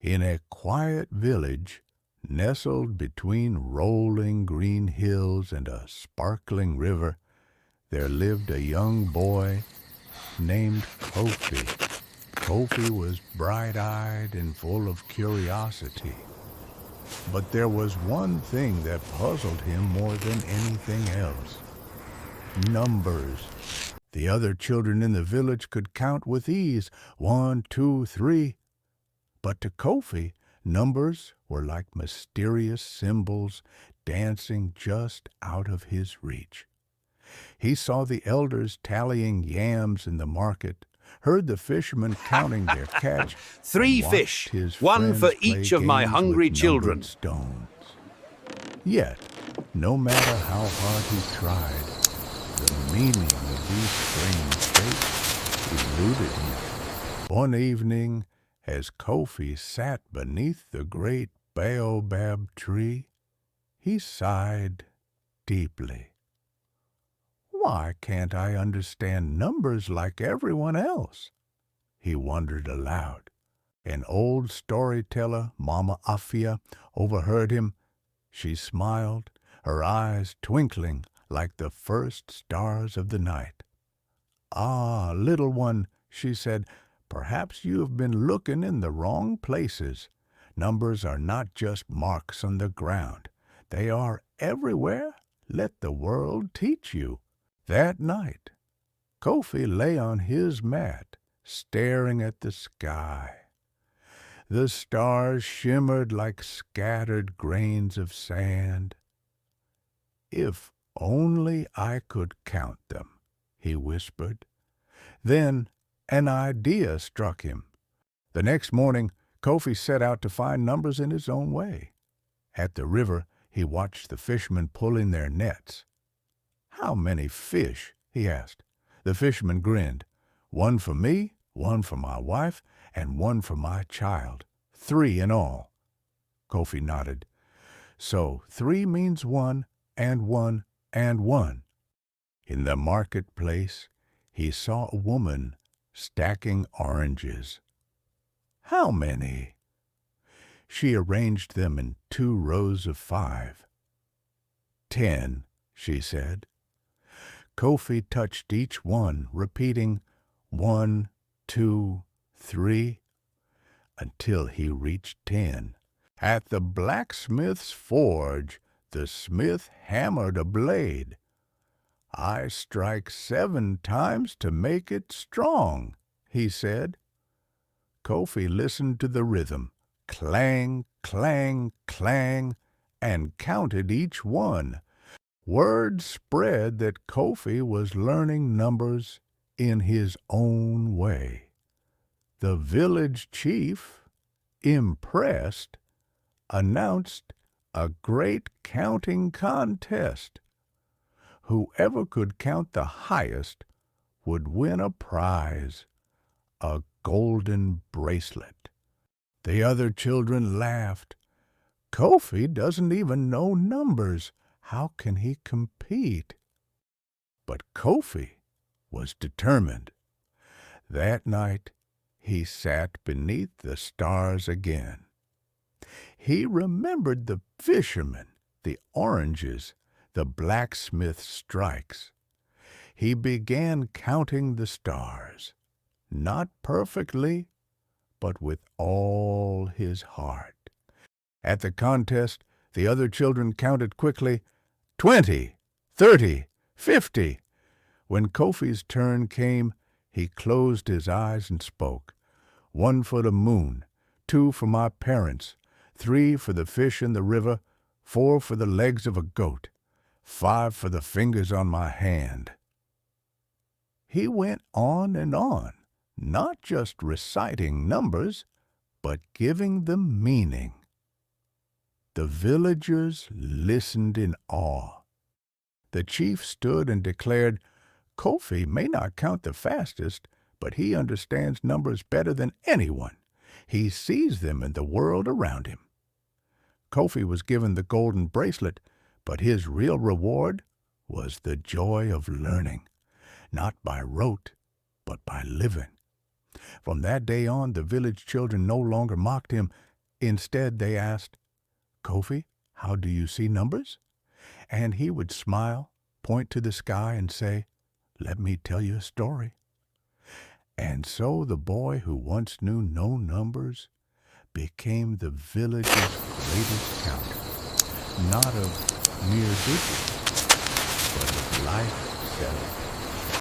In a quiet village, nestled between rolling green hills and a sparkling river, there lived a young boy named Kofi. Kofi was bright-eyed and full of curiosity. But there was one thing that puzzled him more than anything else: numbers. The other children in the village could count with ease, 1, 2, 3. But to Kofi, numbers were like mysterious symbols dancing just out of his reach. He saw the elders tallying yams in the market, heard the fishermen counting their catch, Three and watched fish, his one for friends play each of my games hungry with children. numbered stones. Yet, no matter how hard he tried, the meaning of these strange shapes eluded him. One evening, as Kofi sat beneath the great baobab tree, he sighed deeply. "Why can't I understand numbers like everyone else?" he wondered aloud. An old storyteller, Mama Afia, overheard him. She smiled, her eyes twinkling like the first stars of the night. "Ah, little one," she said, "perhaps you have been looking in the wrong places. Numbers are not just marks on the ground. They are everywhere. Let the world teach you." That night, Kofi lay on his mat, staring at the sky. The stars shimmered like scattered grains of sand. "If only I could count them," he whispered. Then an idea struck him. The next morning, Kofi set out to find numbers in his own way. At the river, he watched the fishermen pulling their nets. "How many fish?" he asked. The fisherman grinned. "One for me, one for my wife, and one for my child. 3 in all." Kofi nodded. "So 3 means 1, and 1, and 1. In the marketplace, he saw a woman stacking oranges. "How many?" She arranged them in 2 rows of 5. 10, she said. Kofi touched each one, repeating 1, 2, 3, until he reached 10. At the blacksmith's forge, the smith hammered a blade. "I strike 7 times to make it strong," he said. Kofi listened to the rhythm, clang, clang, clang, and counted each one. Word spread that Kofi was learning numbers in his own way. The village chief, impressed, announced a great counting contest. Whoever could count the highest would win a prize, a golden bracelet. The other children laughed. "Kofi doesn't even know numbers. How can he compete?" But Kofi was determined. That night he sat beneath the stars again. He remembered the fishermen, the oranges, the blacksmith's strikes. He began counting the stars, not perfectly, but with all his heart. At the contest, the other children counted quickly, 20, 30, 50. When Kofi's turn came, he closed his eyes and spoke. 1 for the moon, 2 for my parents, 3 for the fish in the river, 4 for the legs of a goat, 5 for the fingers on my hand. He went on and on, not just reciting numbers, but giving them meaning. The villagers listened in awe. The chief stood and declared, "Kofi may not count the fastest, but he understands numbers better than anyone. He sees them in the world around him." Kofi was given the golden bracelet, but his real reward was the joy of learning, not by rote, but by living. From that day on, the village children no longer mocked him. Instead, they asked, "Kofi, how do you see numbers?" And he would smile, point to the sky, and say, "Let me tell you a story." And so the boy who once knew no numbers became the village's greatest counter, not of mere digits, but of life itself.